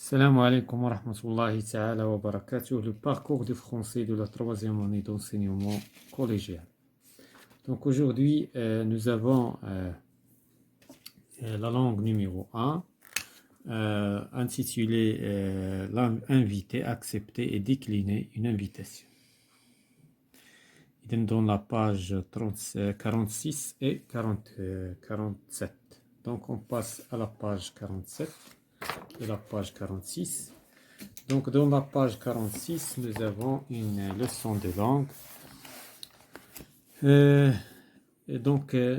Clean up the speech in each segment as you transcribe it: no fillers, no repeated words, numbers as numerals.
Salam alaikum wa rahmatullahi ta'ala wa barakatuh, le parcours du français de la troisième année d'enseignement collégien. Donc aujourd'hui, nous avons la langue numéro 1, intitulée inviter, accepter et décliner une invitation. Il est dans la page 46 et 47. Donc on passe à la page 47 et la page 46. Donc dans la page 46, nous avons une leçon de langue.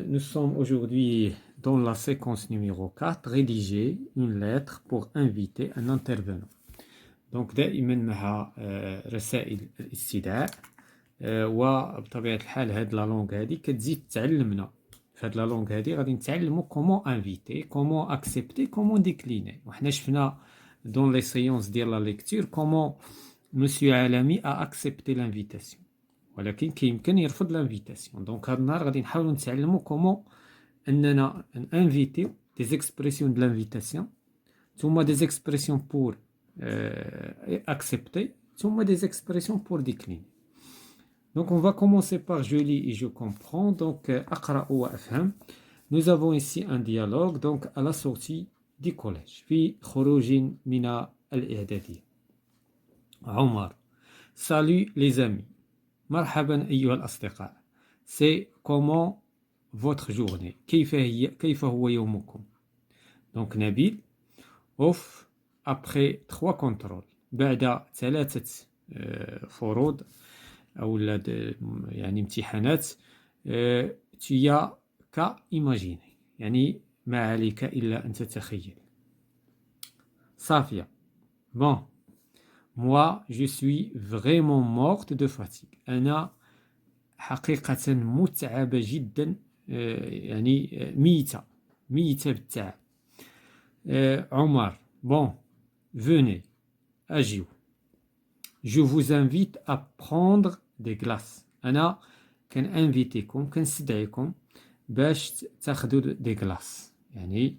Nous sommes aujourd'hui dans la séquence numéro 4, rédiger une lettre pour inviter un intervenant. Donc دائما مع رسائل الاستدعاء وبطبيعة الحال هاد لا لونغ هادي كتزيد تعلمنا. في هاد لا لونغ هادي غادي نتعلموا كومون انفيتي، كومون اكسبتي، كومون ديكليني. وحنا شفنا دون لي سيونس ديال لا ليكتور كومون مسيو عالمي اكسبتي لانفيتاسيون، ولكن كيمكن يرفض لانفيتاسيون. دونك هاد النهار غادي نحاولوا نتعلموا كومون اننا انفيتيو دي زيكسبرسيون دو لانفيتاسيون، ثم دي زيكسبرسيون بور accepter, ثم des expressions pour décliner. Donc on va commencer par je lis et je comprends. Donc أقرأ وأفهم. Nous avons ici un dialogue donc à la sortie du collège. في خروج من الإعدادية. عمر: Salut les amis. مرحبا أيها الأصدقاء. C'est comment votre journée. كيف هو يومكم. Donc نبيل: Off. Après 3 contrôles, بعد 3 فروض أو يعني امتحانات، tu as qu'à imaginer، يعني ما عليك إلا أن تتخيل. صافية: Bon, moi je suis vraiment morte de fatigue. أنا حقيقة متعبة جدا، يعني ميتة بالتعب. عمر: Bon, venez, أجيو. Je vous invite à prendre des glaces. أنا كنانفيتيكم، كنستدعيكم باش تاخذوا دي غلاس، يعني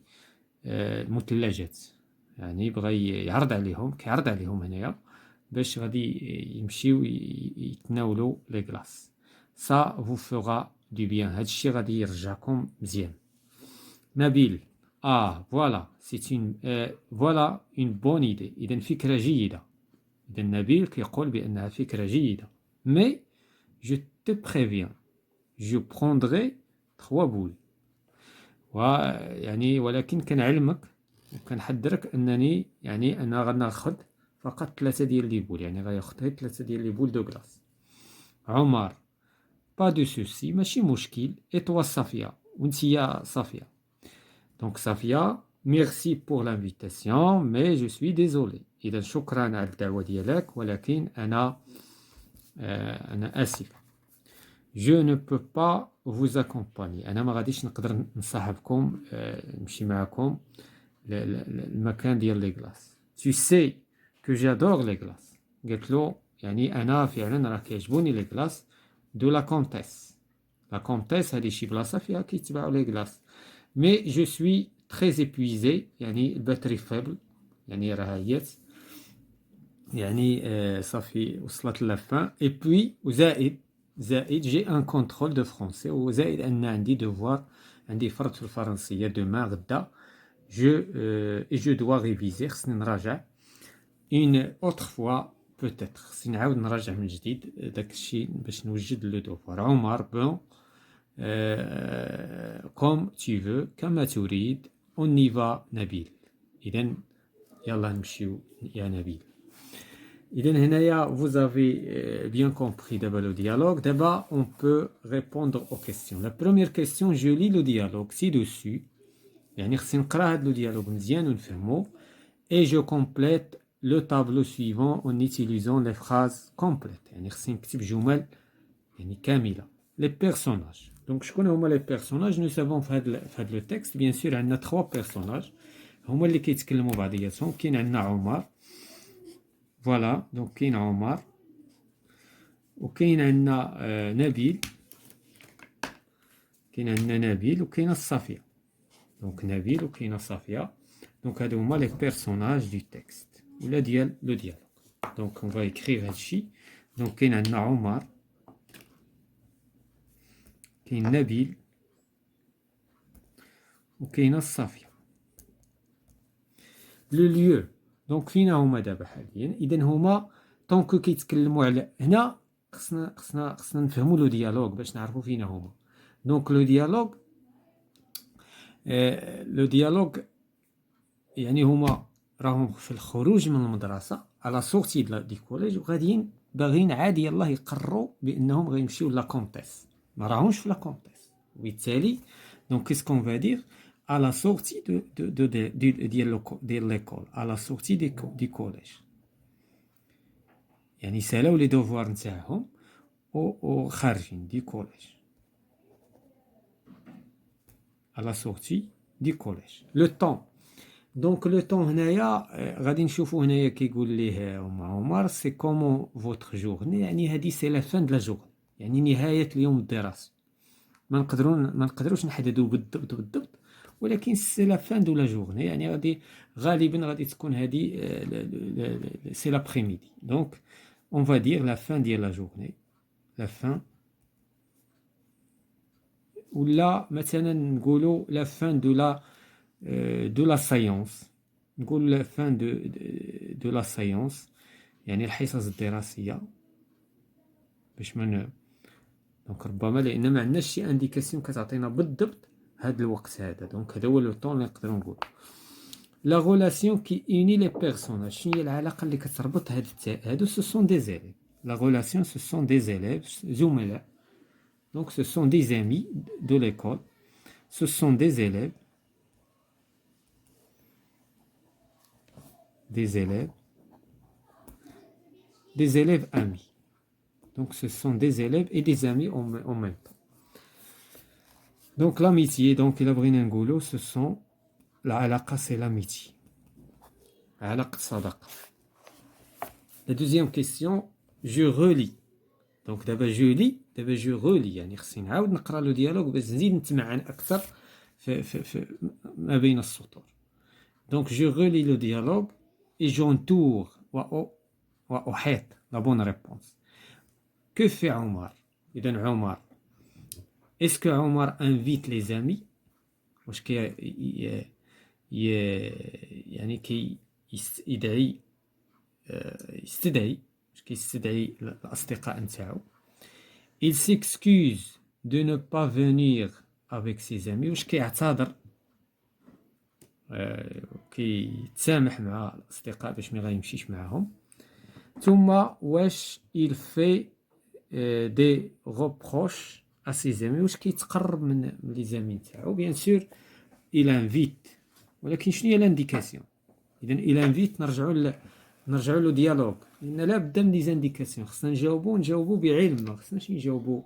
المثلجات. يعني بغى يعرض عليهم، كيعرض عليهم هنايا باش غادي يمشيو يتناولوا لي غلاس. Ça vous fera du bien. هاد الشيء غادي يرجعكم مزيان. نبيل: Ah, voilà une bonne idée. إذن فكرة جيدة. إذن نبيل كيقول بأنها فكرة جيدة. Mais je te préviens, je prendrai 3 boules. يعني ولكن كنعلمك وكنحذرك أنني يعني أنا غناخذ فقط 3 ديال لي بول، يعني غياخذ غير 3 ديال لي بول دو كلاص. عمر: Pas de souci، ماشي مشكل. Et toi صافية، وانتيا صافية. Donc Safia: Merci pour l'invitation, mais je suis désolé. إذا شكرا على الدعوة ديالك، ولكن أنا آسف. Je ne peux pas vous accompagner. أنا ما غاديش نقدر نصاحبكم، نمشي معكم المكان ديال لي غلاس. Tu sais que j'adore les glaces. قالت له يعني أنا فعلا راه كيعجبوني لي غلاس دو لا كونتيس. لا كونتيس هذه شي بلاصة فيها كيتباعوا لي غلاس. Mais je suis très épuisé، يعني الباتري فابل، يعني راه عيات، يعني صافي وصلت لافان. Et puis وزائد j'ai un contrôle de français، وزائد أن عندي devoir، عندي فرض في الفرنسية demain غدا. je dois réviser، خصني نراجع. une autre fois peut-être، خصني نعاود نراجع من جديد داك الشيء باش نوجد لو دوفوار. عمر: Bon, comme tu veux، كما تريد. on y va نبيل. إذن يلا نمشيو يا نبيل. إذن هنايا vous avez bien compris d'abord le dialogue. D'abord on peut répondre aux questions. La première question: je lis le dialogue ci-dessus، يعني خصني نقرا هاد لو ديالوغ مزيان ونفهمو. et je complète le tableau suivant en utilisant les phrases complètes، يعني خصني نكتب جمل يعني كاملة. les personnages. Donc شكون هما لي بيرسوناج؟ نو سافون في هاد لو تكست بيان سور عندنا 3 بيرسوناج هما اللي كيتكلموا بعضياتهم. كاين عندنا عمر، فوالا، دونك كاين عمر، وكاين عندنا نبيل، وكاين صافية. دونك نبيل وكاين صافية. دونك هادو هما لي بيرسوناج دو تكست. ولا ديال لو ديالوغ. دونك اون فا اكريغ هادشي. دونك كاين عندنا عمر، كاين نبيل، وكاينه الصافيه. لو ليو دونك فينا هما دابا حاليا؟ اذا هما طونكو كيتكلموا على هنا خصنا نفهموا لو ديالوغ باش نعرفوا فينا هما. دونك لو ديالوغ يعني هما راهم في الخروج من المدرسه على سورتي دي كوليج، وغاديين باغيين عادي يلاه يقرروا بانهم غيمشيو لا كونتيس، ما راهمش في لا كونتيس، وبالتالي دونك كيسكون فا دير à la sortie de l'école, à la sortie du collège. يعني سالاو لي دوفوار نتاعهم وخارجين دي كوليج à la sortie du collège. Le temps. Donc le temps هنايا غادي نشوفوا هنايا كيقول ليه عمر سي كومون فوتر جورني، يعني هذه سي لا فان د لا جورني، يعني نهايه اليوم الدراسي. ما نقدروش نحددوا بالضبط، ولكن سي لا فان دو لا جورني، يعني غالبا غادي تكون هذه سي لابريميدي. دونك اون فا دير لا فان ديال لا جورني، لا فان، ولا مثلا نقولوا لا فان دو لا سايونس، نقول لا فان دو لا سايونس، يعني الحصص الدراسيه باش من دونك ربما لان ما عندناش شي انديكاسيون كتعطينا بالضبط هذا الوقت هذا. دونك هذا هو لو طون اللي نقدروا نقولوا. لا غولاسيون كي اوني لي بيرسون، شنو هي العلاقه اللي كتربط هادو؟ سو سون دي زيليف. لا غولاسيون سو سون دي زيليف، زملاء. دونك سو سون دي زامي دو ليكول، سو سون دي زيليف، des élèves amis. Donc ce sont des élèves et des amis en même temps. Donc l'amitié, donc il a بغينا نقولوا ce sont العلاقة c'est l'amitié. علاقة صداقة. La deuxième question, je relis. Donc d'abord je lis, d'abord je relis، يعني خصني نعاود نقرا لو ديالوغ باش نزيد نتمعن اكثر في ما بين السطور. Donc je relis le dialogue et j'entoure وأحيط la bonne réponse. Que fait Omar? إذن عمر، est-ce que Omar invite les amis؟ واش يعني كي يستدعي واش كيستدعي الأصدقاء نتاعو. Il s'excuse de ne pas venir avec ses amis، واش كيعتذر كيتسامح مع الأصدقاء باش ما غيمشيش معاهم. ثم واش il fait des reproches à ses amis، واش كيتقرب من لي زامي نتاعو. بيان سور il invite، ولكن شنو هي لانديكاسيون؟ اذا il invite نرجعوا له ديالوغ، لان لا بد من لي زانديكاسيون. خصنا نجاوبوا بعلم، ما خصناش نجاوبوا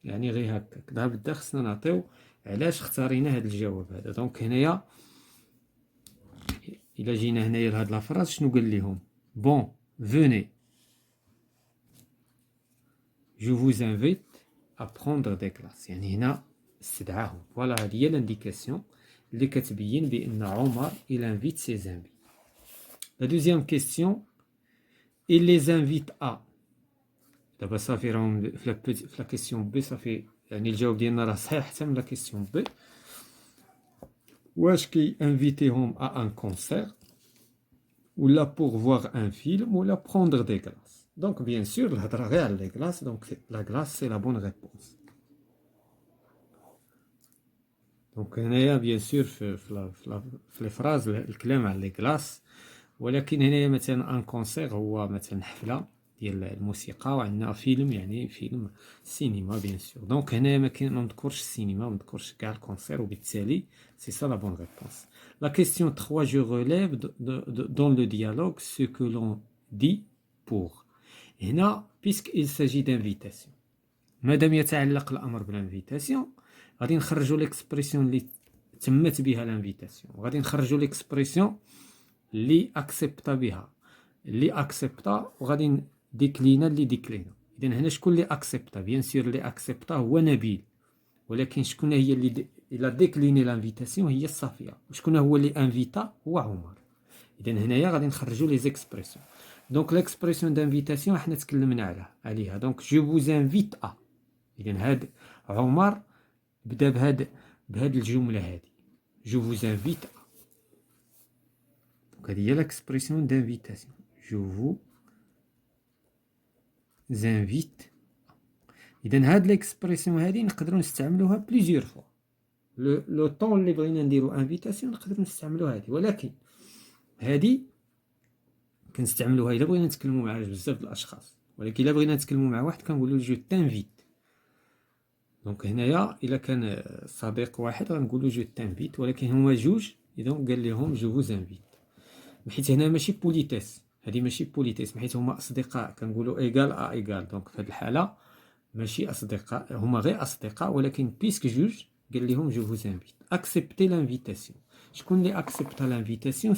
يعني غير هكاك، لا بد خصنا نعطيو علاش اختارينا هذا الجواب هذا. دونك هنايا الا جينا هنايا لهاد لافراز شنو قال لهم؟ بون venez، je vous invite à prendre des classes، يعني هنا استدعاهم. فوالا هذه هي لانديكاسيون اللي كتبين بان عمر il invite ses amis. La deuxième question, il les invite à. دابا صافي راهم في لا كيسيون بي، صافي يعني الجواب ديالنا راه صحيح حتى من لا كيسيون بي. واش كي انفيتيهم à un concert ولا pour voir un film ولا prendre des glaces. Donc bien sûr الهضره غير على لي glaces، donc la glace c'est la bonne réponse. دونك هنايا بيان سور في لي فراز الكلام على لي glaces، ولكن هنايا مثلا ان كونسير هو مثلا حفله ديال الموسيقى، وعندنا فيلم يعني فيلم سينما بيان سور. دونك هنايا ما نذكرش السينما، ما نذكرش كاع الكونسير، وبالتالي سي سا لا بون ريبونس. لا كيسيون 3، je relève dans le dialogue ce que l'on dit pour. هنا puisque il s'agit d'invitation، مادام يتعلق الامر بالانفيتاسيون غادي نخرجوا ليكسبرسيون اللي تمت بها الانفيتاسيون، وغادي نخرجوا ليكسبرسيون اللي اكسبتا بها، اللي اكسبتا، وغادي ديكلينا اللي ديكلينا. اذا هنا شكون اللي اكسبتا؟ بيان سور اللي اكسبتا هو نبيل، ولكن شكون هي اللي ديكليني لانفيتاسيون؟ هي صافيه. وشكون هو اللي انفيتا؟ هو عمر. إذا هنايا غادي نخرجوا لي زيكسبرسيون. دونك ليكسبرسيون دانفيتاسيون حنا تكلمنا عليها. دونك جو فوز انفيت ا. إذا هاد عمر بدا بهاد الجملة هادي، جو فوز انفيت ا. دونك هادي هي ليكسبرسيون دانفيتاسيون، جو فوز انفيت. إذا هاد ليكسبرسيون هادي نقدروا نستعملوها بليزيور فوا. لو طون اللي بغينا نديرو انفيتاسيون نقدروا نستعملوها هادي، ولكن هادي كنستعملوها الا بغينا نتكلموا مع بزاف د الاشخاص، ولكن الا بغينا نتكلموا مع واحد كنقولوا جو تانفيت. دونك هنايا الا كان صديق واحد غنقولوا جو تانفيت، ولكن هما جوج اذا قال لهم جو فوز انفيت. حيت هنا ماشي بوليتيس، هذه ماشي بوليتيس، حيت هما اصدقاء كنقولوا ايغال ا ايغال. دونك في هذه الحاله ماشي اصدقاء، هما غير اصدقاء، ولكن بيسك جوج قال لهم جو فوز انفيت. اكسبتي لانفيتاسيون. شكون اللي اكسبتا لانفيتاسيون؟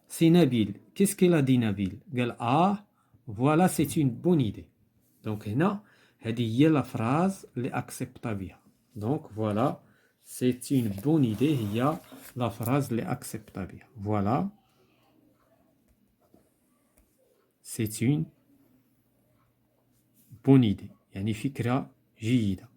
سي نبيل. Qu'est-ce qu'il a dit نبيل؟ قال voilà c'est une bonne idée. دونك هنا هذه هي لا فراز اللي اكسبتا بها. دونك voilà c'est une bonne idée هي لا فراز اللي اكسبتا بها. voilà c'est une bonne idée يعني فكرة جيدة.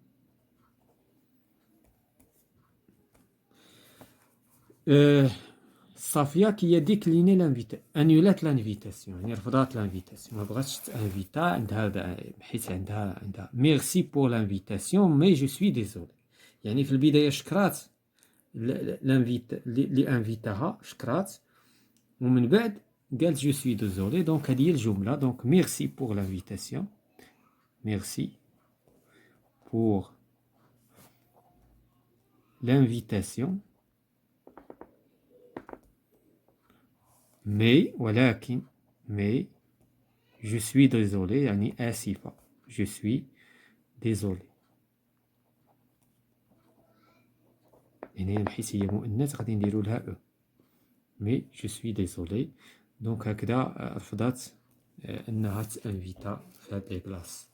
صافيا كي ديكليني لانفيتا، انولات لانفيتاسيون يعني رفضات لانفيتاسيون، ما بغاتش تانفيتا. عندها حيت عندها ميرسي بور لانفيتاسيون مي جو سوي ديزولي. يعني في البدايه شكرات لانفيت اللي انفيتاها، شكرات، ومن بعد قالت جو سوي ديزولي. دونك هذه هي الجمله. دونك ميرسي بور لانفيتاسيون، ميرسي بور لانفيتاسيون mais ولكن mais je suis désolé يعني آسفة، je suis désolé. يعني حيت هي مؤنث غادي نديرو لها او، mais je suis désolé. دونك هكذا رفضات انها تانفيتا في هاد لي بلاص.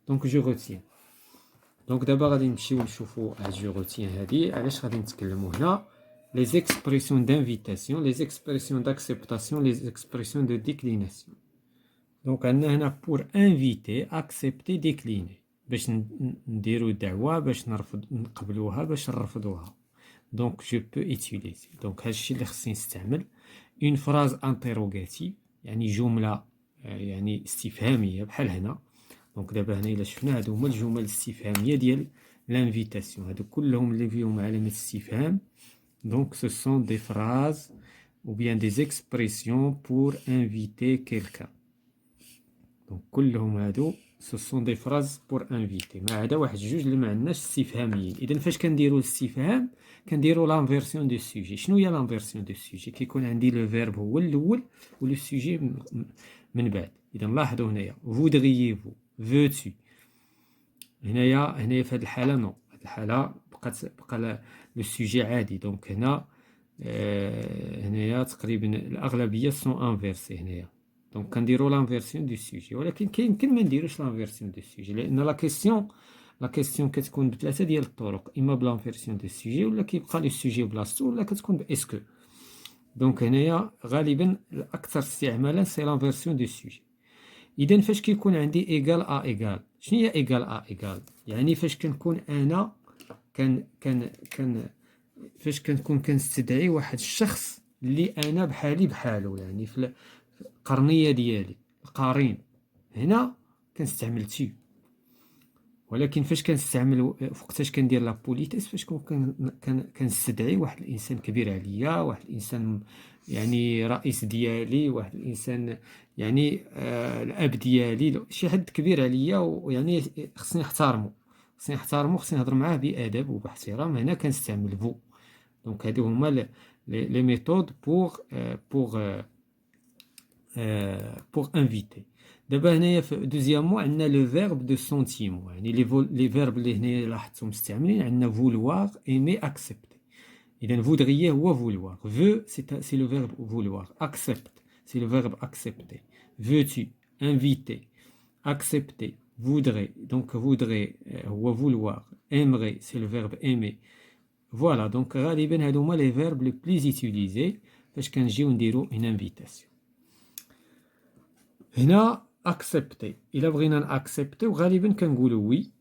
دونك جو روتيان. دونك دابا غادي نمشيو نشوفو هاد جو روتيان هادي علاش غادي نتكلمو هنا. Les expressions d'invitation, les expressions d'acceptation, les expressions de déclination. Donc, on a pour inviter, accepter, décliner. باش نديرو دعوة باش نقبلوها باش نرفضوها. Donc, je peux utiliser. Donc, هادشي اللي خصني نستعمل. Une phrase interrogative يعني جملة يعني استفهامية بحال هنا. دونك دابا هنا إلا شفنا هادو هما الجمل الاستفهامية ديال l'invitation. هادو كلهم اللي فيهم علامة استفهام. Donc, ce sont des phrases ou bien des expressions pour inviter quelqu'un. Donc, كلهم هادو ce sont des phrases pour inviter. ما عدا واحد جوج اللي ما عندناش استفهاميين. إذا فاش كنديرو الاستفهام كنديرو لانفيرسيون دو سوجي. شنو هي لانفيرسيون دو سوجي؟ كيكون عندي لو فيرب هو الأول و لو سوجي من بعد. إذا لاحظوا هنايا voudriez-vous, veux-tu. هنايا في هاد الحالة نو، هاد الحالة بقى لو سوجي عادي. دونك هنايا تقريبا الأغلبية سون انفيرسي هنايا. دونك كنديرو لانفيرسيون دو سوجي، ولكن كاين ما نديروش لانفيرسيون دو سوجي، لأن لا كيسيون كتكون بثلاثة ديال الطرق، إما بلانفيرسيون دو سوجي ولا كيبقى لو سوجي بلاصتو ولا كتكون بإسكو. دونك هنايا غالبا الأكثر استعمالا سي لانفيرسيون دو سوجي. إذا فاش كيكون عندي إيغال أ إيغال، شنو هي إيغال أ إيغال؟ يعني فاش كنكون أنا فاش كنكون كنستدعي واحد الشخص اللي انا بحالي بحالو، يعني في القرنيه ديالي القرين، هنا كنستعمل تي. ولكن فاش كنستعمل وقتاش كندير لا بوليتيس، فاش كنستدعي واحد الانسان كبير عليا، واحد الانسان يعني رئيس ديالي، واحد الانسان يعني الاب ديالي، شي حد كبير عليا ويعني خصني نحترمه، خصني نهضر معاه بادب وباحترام. هنا كنستعمل فو. دونك هادو هما لي ميثود بوغ انفيتي. دابا هنايا في دوزيامون عندنا لو فيرب دو سونتيمون، يعني لي فيرب اللي هنايا لاحظتو مستعملين عندنا فولوار، ايمي، اكسبتي. اذا فودغيي هو فولوار، فو سي لو فيرب فولوار، اكسبت سي لو فيرب اكسبتي، فوتو انفيتي، accepter, voudrait, donc voudrait هو vouloir, aimerait c'est le verbe aimer. Voilà, donc غالبا هادو هما les verbes les plus utilisés فاش كنجيو نديرو une invitation. هنا accepter الا بغينا ناكسبتيو غالبا كنقولوا وي.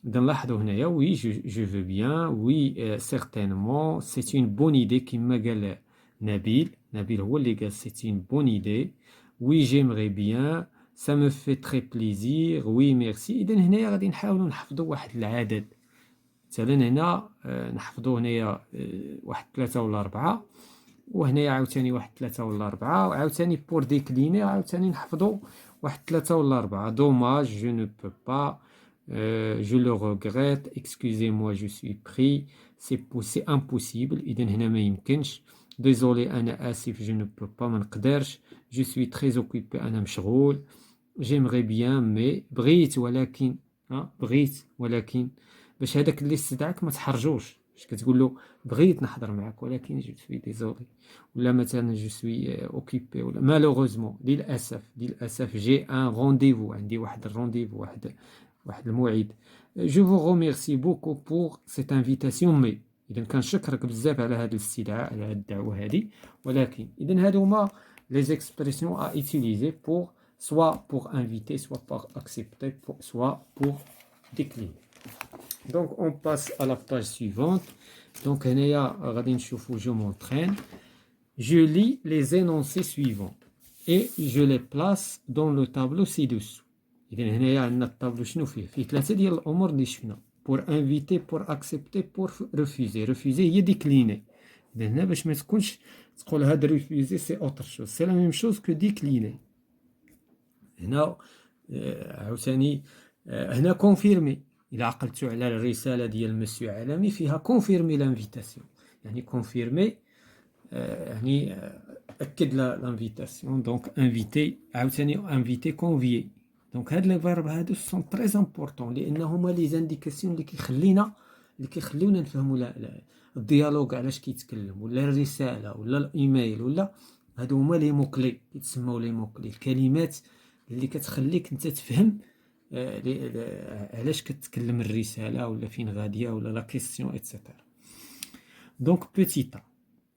إذا نلاحظوا هنايا وي je veux bien, oui certainement, c'est une bonne idée كما قال نبيل هو اللي قال c'est une bonne idée, oui j'aimerais bien, ça me fait très plaisir, oui merci. إذا هنايا غادي نحاولوا نحفظوا واحد العدد، مثلا هنا نحفظوا هنايا واحد 3 ولا 4، وهنايا عاوتاني واحد 3 ولا 4، وعاوتاني بور ديكليني عاوتاني نحفظوا واحد 3 ولا 4. dommage, je ne peux pas, je le regrette, excusez-moi, je suis pris, c'est impossible. إذن هنا ما يمكنش. désolé أنا آسف، je ne peux pas، ما نقدرش. je suis très occupé، أنا مشغول. j'aimerais bien mais، بغيت ولكن، بغيت ولكن، باش هذاك اللي استدعاك ما تحرجوش. باش كتقول له بغيت نحضر معك ولكن je suis désolé، ولا مثلا je suis occupé، ولا malheureusement، للأسف j'ai un rendez-vous، عندي واحد الرونديفو، واحد الموعد. je vous remercie beaucoup pour cette invitation mais، إذا كنشكرك بزاف على هذا الاستدعاء، على هذه الدعوة هذه، ولكن. إذا هادو هما les expressions à utiliser pour soit pour inviter, soit pour accepter, soit pour décliner. Donc on passe à la page suivante. Donc هنايا غادي نشوفوا je m'entraîne. Je lis les énoncés suivants et je les place dans le tableau ci-dessous. إذا هنايا عندنا الطابلو شنو فيه؟ فيه 3 ديال الأمور اللي شفنا: pour inviter, pour accepter, pour refuser. refuser هي décliner. إذا هنا باش ما تكونش تقول هاد refuser c'est autre chose، c'est la même chose que décliner. هنا عاوتاني هنا confirmer. إلا عقلتوا على الرسالة ديال مسيو عالمي فيها confirmer l'invitation، يعني confirmer يعني أكد l'invitation. donc inviter عاوتاني inviter convier. دونك هاد لي فيرب هادو سون تري امبورطون، لان هما لي زانديكاسيون اللي كيخليونا نفهموا الديالوج علاش كيتكلم، ولا الرساله، ولا الايميل، ولا هادو هما لي موكلي، كيتسموا لي موكلي، الكلمات اللي كتخليك انت تفهم علاش كتكلم الرساله، ولا فين غاديه، ولا لا كيسيون ايتترا. دونك بوتيتا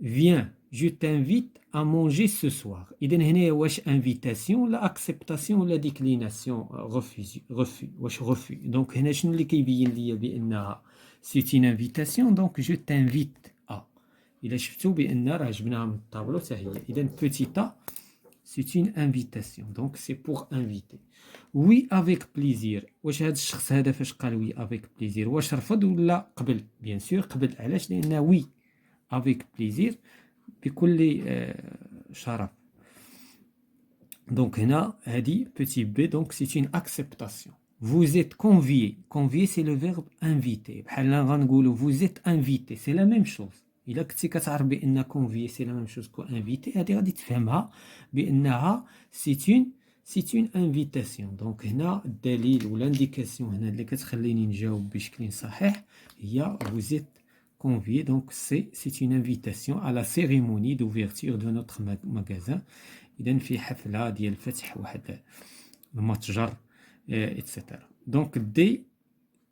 viens je t'invite à manger ce soir. إذن هنا واش invitation ولا acceptation ولا déclination، refus واش refus. donc هنا شنو اللي كيبين ليا بأنها c'est une invitation. donc je t'invite à. إلا شفتوا بأن راه جبناها من الطابلو حتى هي. إذن petita c'est une invitation، donc c'est pour inviter. oui avec plaisir. واش هذا الشخص هذا فاش قال oui avec plaisir واش رفض ولا قبل؟ bien sûr قبل. علاش؟ لأن oui avec plaisir بكل شرف. donc هنا هذه petit b، donc c'est une acceptation. vous êtes convié. convié c'est le verbe inviter. بحال غنقولوا vous êtes invité، c'est la même chose. إلا كنتي كتعرف بأن convié c'est la même chose que invité، هذه غادي تفهمها بأنها c'est une invitation. donc هنا الدليل ولا الانديكاسيون هنا اللي كتخليني نجاوب بشكل صحيح هي vous êtes convié. donc c'est une invitation à la cérémonie d'ouverture de notre magasin. إذن في حفلة ديال فتح واحد المتجر etc. donc دي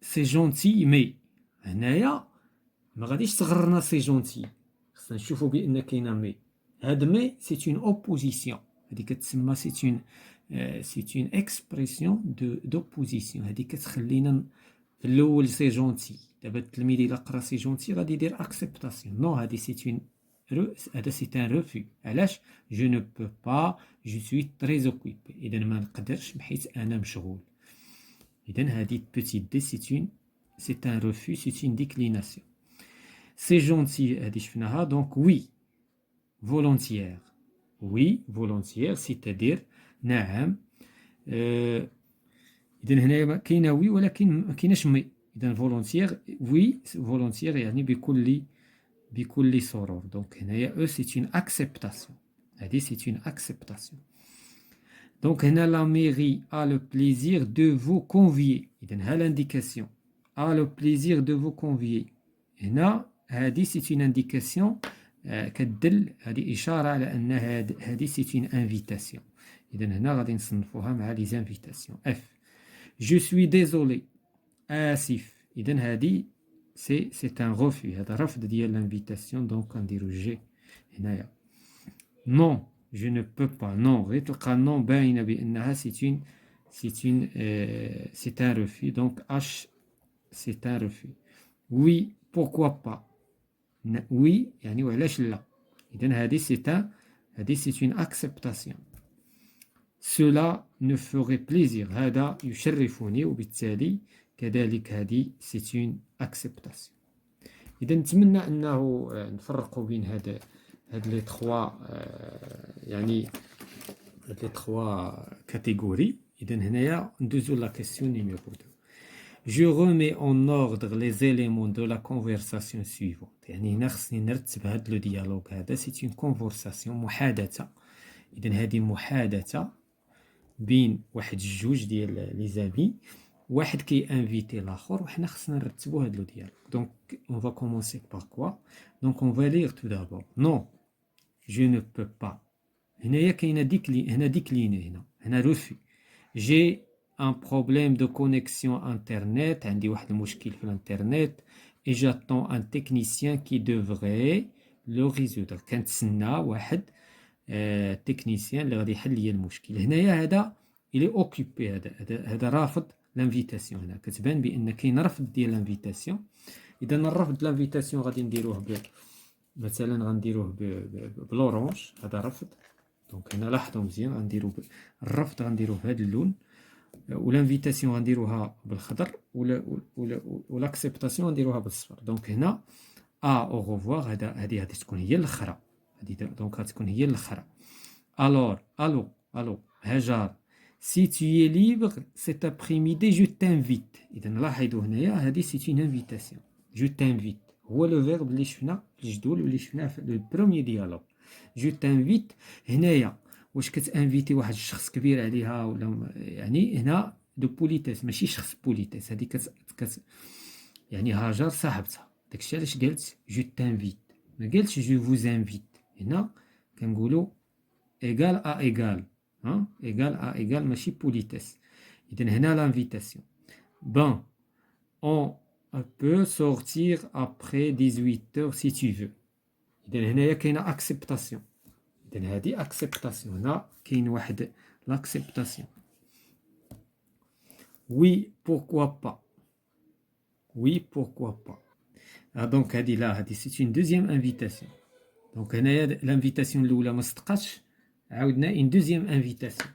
سي جونتي مي. هنايا ما غاديش تغرنا سي جونتي، خصنا نشوفوا بأن كاينه مي. هاد مي سي اون اوبوزيسيون، هذه كتسمى سي اون اكسبرسيون دوبوزيسيون. هذه كتخلينا في الاول سي جونتي، دابا التلميذ الا قرا سي جونتي غادي يدير اكسبتاسيون. نو هذه هذا سي ان ريفو. علاش؟ جو نو بو با، جو سوي تري اوكوبي. اذا ما نقدرش بحيث انا مشغول. اذا هذه بوتيت دي سي ان ريفو، سي اون ديكليناسيون. سي جونتي هذه شفناها. دونك وي فولونتيير. وي فولونتيير سيتادير نعم. اذا هنا كاينه وي ولكن ما كايناش مي. إذا فولونتيير وي فولونتيير يعني بكل سرور. دونك هنايا سي اون اكسبتاسيون. هذه سي اون اكسبتاسيون. دونك هنا لا ميري a le plaisir de vous convier. إذا ها لانديكاسيون a le plaisir de vous convier. هنا هذه سي اون انديكاسيون كتدل، هذه إشارة على أن هذه سي اون انفيتاسيون. إذا هنا غادي نصنفوها مع لي زانفيتاسيون. اف je suis désolé آسف. إذن هذه سي ان غوفي، هذا رفض ديال لانفيتاسيون. دونك غنديرو جي هنايا. non, je ne peux pas. Non, غيتلقى non باينة بأنها c'est un refus. Donc H, c'est un refus. Oui, pourquoi pas. Oui, يعني وعلاش لا. إذن هذه c'est une acceptation. Cela ne ferait plaisir. هذا يشرفني وبالتالي كذلك هذه c'est une acceptation. إذا نتمنى أنه نفرقوا بين هاد لي تخوا يعني هاد لي تخوا كاتيجوري. إذا هنايا ندوزو لا كيسيون نيميرو 2. Je remets en ordre les éléments de la conversation suivante. يعني هنا خصني نرتب هاد لو ديالوغ هذا. C'est une conversation محادثة. إذا هذه محادثة بين واحد الجوج ديال لي زامي. واحد كي انفيتي الاخر وحنا خصنا نرتبوا هاد لو ديالوغ. دونك on va commencer par quoi. Donc on va lire tout d'abord. Non, je ne peux pas. هنايا كاينه هنا ديكليني هنا refus. J'ai un problème de connexion internet. عندي واحد المشكل في الانترنت. Et j'attends un technicien qui devrait le résoudre. كنتسنى واحد تكنيسيان اللي غادي يحل لي المشكل. هنايا هذا الي اوكوبي. هذا رافض لانفيتاسيون. هنا كتبان بان كاين رفض ديال لانفيتاسيون. اذا الرفض لانفيتاسيون غادي نديروه مثلا غنديروه بلورانج. هذا رفض. دونك هنا لاحظوا مزيان غنديروا الرفض غنديروه بهذا اللون ولانفيتاسيون غنديروها بالخضر ولاكسبتاسيون غنديروها بالصفر. دونك هنا او غوفوار هذه تكون هي الاخرى. Donc غتكون هي الاخرى. Alors, allô, هاجر. Si tu es libre cet après-midi, je t'invite. إذا لاحظوا هنايا هذه c'est une invitation. Je t'invite. هو لو فيرب اللي شفنا في الجدول واللي شفناه في لو بروميير ديالوغ. Je t'invite. هنايا واش كتانفيتي واحد الشخص كبير عليها ولا يعني هنا دو بوليتيس ماشي شخص بوليتيس. هذه يعني هاجر صاحبتها. داكشي علاش قالت je t'invite. ما قالتش je vous invite. هنا كنقولوا égal à égal. égal à égal ماشي politesse. إذن هنا l'invitation. Bon, on peut sortir après 18h si tu veux. إذن هنايا كاينه acceptation. إذن هذه acceptation. هنا كاين واحد l'acceptation. Oui, pourquoi pas. Oui, pourquoi pas. Donc هذه c'est une deuxième invitation. Donc هنايا l'invitation الاولى ما صدقاتش عاودنا une deuxième invitation.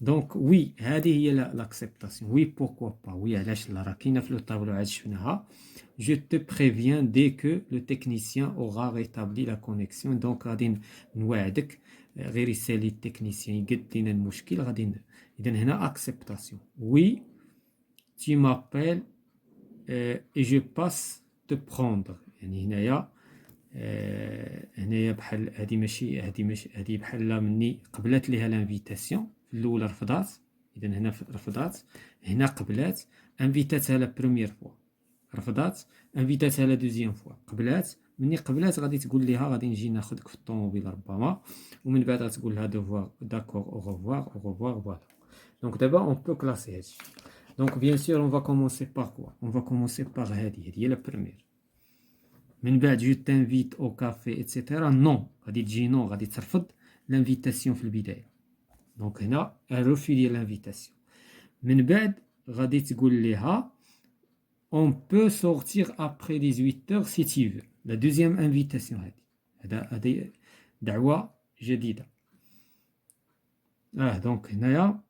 Donc oui هذه هي l'acceptation. Oui, pourquoi pas. Oui علاش لا راه كاينه في لو طابلو عاد شفناها. Je te préviens dès que le technicien aura rétabli la connexion. Donc غادي نوعدك غير يسالي التكنيسيان يقد لينا المشكل غادي. اذا هنا acceptation. Oui, tu m'appelles et je passe te prendre. يعني هنايا بحال هذه بحال مني قبلت ليها لانفيتاسيون. في الاولى رفضات. اذا هنا رفضات. هنا قبلات. انفيتاتها لا بروميير فوا رفضات. انفيتاتها لا دوزيام فوا قبلات. مني قبلات غادي تقول ليها غادي نجي ناخذك في الطوموبيل ربما. ومن بعد غتقول لها دوفوار داكور او غوفوار فوالا. دونك دابا اون بو كلاسي هادشي. دونك بيان سور اون فا كومونسي باغ كوا. اون فا كومونسي باغ هذه هي لا بروميير. من بعد جو تانفيت او كافي ايتترا. نو غادي تجي نو غادي ترفض لانفيتاسيون في البدايه. دونك هنا الروفي ديال لانفيتاسيون. من بعد غادي تقول ليها on peut sortir après 18h si tu veux. la deuxième invitation هذه دعوه جديده. دونك هنايا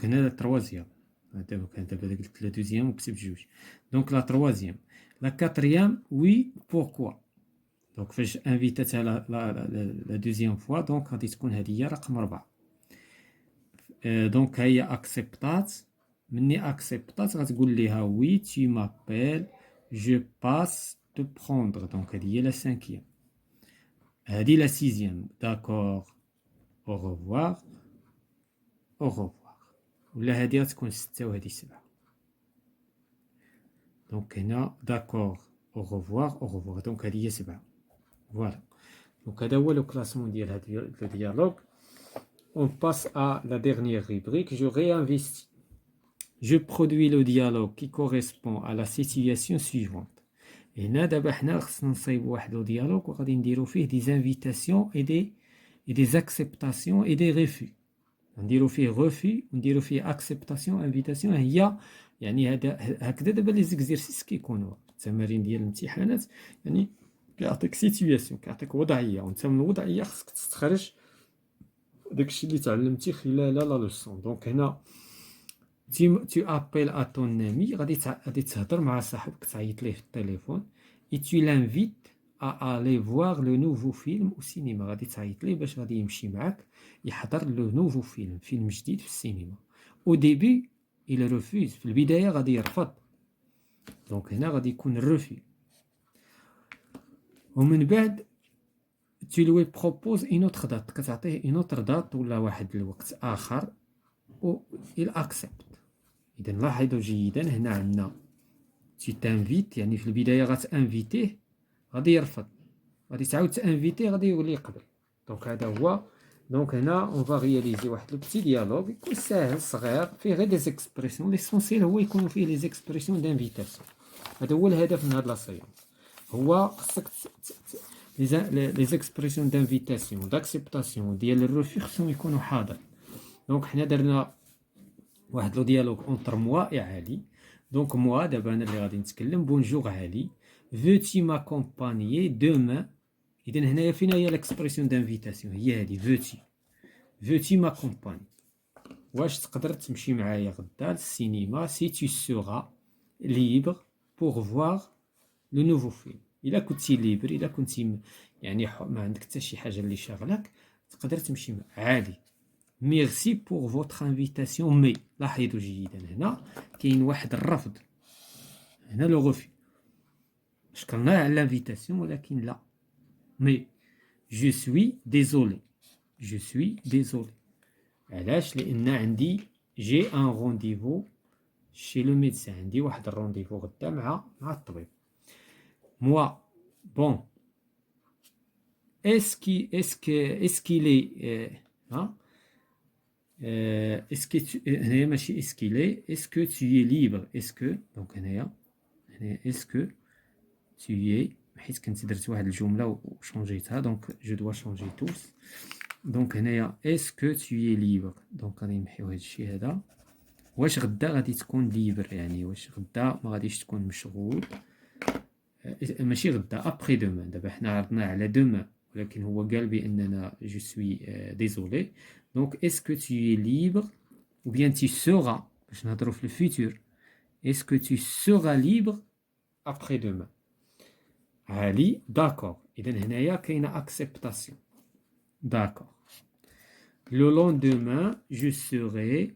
لا تروازيام. دابا قلت لا دوزيام وكتبت جوج. دونك لا تروازيام. لا كاتريام وي بوركوا. دونك فاش انفيتاتها لا دوزيام فوا دونك غادي تكون هذه هي رقم 4. دونك هي اكسبتات. مني اكسبتات غتقول ليها وي تي مابيل جو باس تو بروندر. دونك هذه هي لا 5. هذه لا 6. داكور او ريفوار او ريفوار. ولا هذه غتكون 6 وهذه 7. دونك هنا داكور او ريفوار دونك هذه هي 7. فوالا. دونك هذا هو لو كلاسمون ديال هذا لو ديالوغ. On passe à la dernière rubrique. Je réinvestis. Je produis le dialogue qui correspond à la situation suivante. هنا دابا حنا خصنا نصايبوا واحد لو ديالوغ وغادي نديرو فيه دي زانفيتاسيون اي دي زاكسبتاسيون اي دي ريفي. نديرو فيه غوفي ونديرو فيه اكسبتاسيون انفيتاسيون. هي يعني هذا هكذا دابا لي زيكزيرسيس كيكونوا التمارين ديال الامتحانات. يعني كيعطيك سيتوياسيون، كيعطيك وضعيه، وانت من الوضعيه خصك تستخرج داكشي اللي تعلمتي خلال لا لوسون. دونك هنا tu appelles à ton ami، غادي تهضر مع صاحبك، تعيط ليه في التليفون، et tu l'invites à aller voir le nouveau film au cinéma. غادي تعيط ليه باش غادي يمشي معاك يحضر لو نوفو فيلم جديد في السينما. au début il refuse، في البداية غادي يرفض، دونك هنا غادي يكون الرفي. ومن بعد tu lui proposes une autre date، كتعطيه une autre date ولا واحد الوقت آخر، و il accepte. إذا لاحظوا جيدا هنا عندنا tu t'invites، يعني في البداية غتانفيتيه غادي يرفض، غادي تعاود تانفيتيه غادي يولي يقبل. دونك هذا هو. دونك هنا اون فا رياليزي واحد لو بتي ديالوغ يكون ساهل صغير فيه غير دي زيكسبريسيون. ليسونسيال هو يكونوا فيه لي زيكسبريسيون دانفيتاسيون. هذا هو الهدف من هاد لا سيونس. هو خصك لي زيكسبريسيون دانفيتاسيون داكسبتاسيون ديال الروفي خصهم يكونوا حاضر. دونك حنا درنا واحد لو ديالوغ اونتر موا اي علي. دونك موا دابا انا اللي غادي نتكلم. بونجور علي، veux-tu m'accompagner demain. اذا هنايا فين هي ليكسبريسيون دانفيتاسيون؟ هي هذه veux-tu m'accompagner. واش تقدر تمشي معايا غدا للسينما si tu seras libre pour voir le nouveau film. الا كنتي ليبر، الا كنتي يعني ما عندك حتى شي حاجه اللي شاغلك، تقدر تمشي مع عادي. ميرسي بور فوتر انفيتاسيون مي. لاحظوا جيدا هنا كاين واحد الرفض، هنا لو غوفي. شكرنا على لانفيتاسيون ولكن لا. مي جو سوي ديزولي، جو سوي ديزولي. علاش؟ لان عندي جي ان رونديفو شي لو ميدسان، عندي واحد الرونديفو غدا مع الطبيب. موا بون اسكي ها est-ce que tu هنايا ماشي est-ce qu'il est، est-ce que tu es libre، est-ce que. دونك هنايا est-ce que tu es، حيت كنت درت واحد الجمله وشونجيتها، دونك جو دوا شونجي توس. دونك هنايا est-ce que tu es libre. دونك غادي نمحيو هاد الشيء هذا. واش غدا غادي تكون ليبر، يعني واش غدا ما غاديش تكون مشغول. ماشي غدا، ابري دومان. دابا حنا عرضنا على دومان ولكن هو قال باننا جو سوي ديزولي. Donc, est-ce que tu es libre ou bien tu seras, باش نهضروا في الفيتور، est-ce que tu seras libre après-demain. علي داكور. إذا هنايا كاينة acceptation. داكور. Le lendemain je serai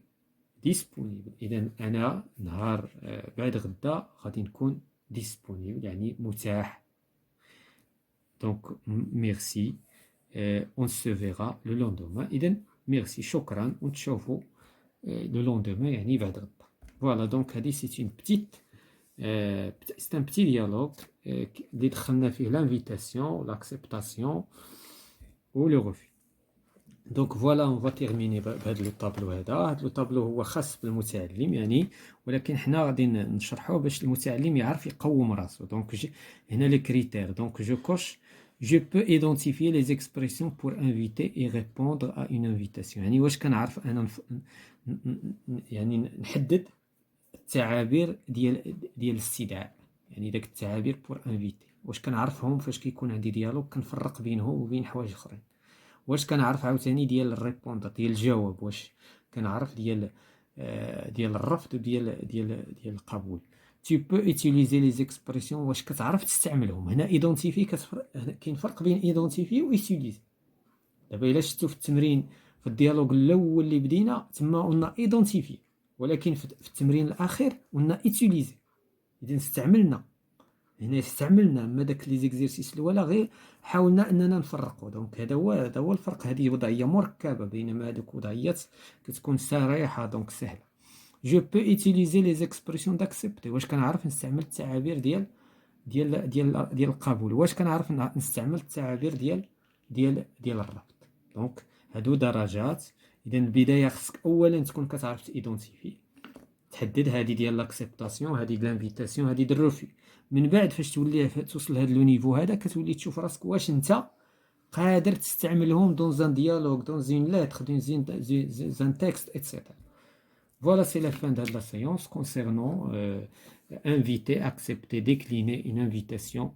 disponible. إذا أنا نهار بعد غدا غادي نكون disponible، يعني متاح. Donc merci. On se verra le lendemain. إذا ميرسي، شكرا، ونتشوفوا لو لوندومان يعني بعد غدا. فوالا دونك هادي سي اون بتيت سي ان بتي ديالوغ اللي دخلنا فيه لانفيتاسيون لاكسبتاسيون و لو غوفي. دونك فوالا اون فا تيرميني بهاد لو طابلو هذا. هاد لو طابلو هو خاص بالمتعلم يعني، ولكن حنا غادي نشرحوه باش المتعلم يعرف يقوم راسو. دونك هنا لي كريتير. دونك جو كوش Je peux identifier les expressions pour inviter et répondre à une invitation. يعني واش كنعرف انا يعني نحدد التعابير ديال الاستدعاء، يعني داك التعابير بور انفيتي واش كنعرفهم فاش كيكون عندي ديالوغ، كنفرق بينهم وبين حوايج اخرين. واش كنعرف عاوتاني ديال الريبوندر ديال الجواب، واش كنعرف ديال الرفض وديال القبول. Tu peux utiliser les expressions، واش كتعرف تستعملهم. هنا identifier كاين فرق بين identifier و utiliser. دابا الا شفتوا في التمرين في الديالوغ الاول اللي بدينا تما قلنا identifier، ولكن في التمرين الاخير قلنا utiliser. اذا استعملنا اما داك لي زيكزيرسيس الاولى غير حاولنا اننا نفرقوا. دونك هذا هو الفرق. هذه وضعيه مركبه، بينما هذوك وضعيات كتكون صريحه دونك سهله. Je peux utiliser les expressions d'accepter. واش كنعرف نستعمل التعابير ديال القبول. واش كنعرف نستعمل التعابير ديال الرفض. دونك هادو درجات. اذا البدايه خصك اولا تكون كتعرف تيدونتيفي، تحدد هذه ديال لاكسبتاسيون، هذه ديال لانفيتاسيون، هذه ديال الرفي. من بعد فاش تولي توصل لهذا لو نيفو هذا كتولي تشوف راسك واش انت قادر تستعملهم دون ان ديالوج، دون اون ليتر، دون un texte, etc. Voilà, c'est la fin de la séance concernant inviter, accepter, décliner une invitation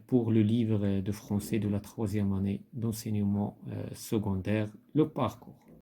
pour le livre de français de la 3e année d'enseignement secondaire, le parcours.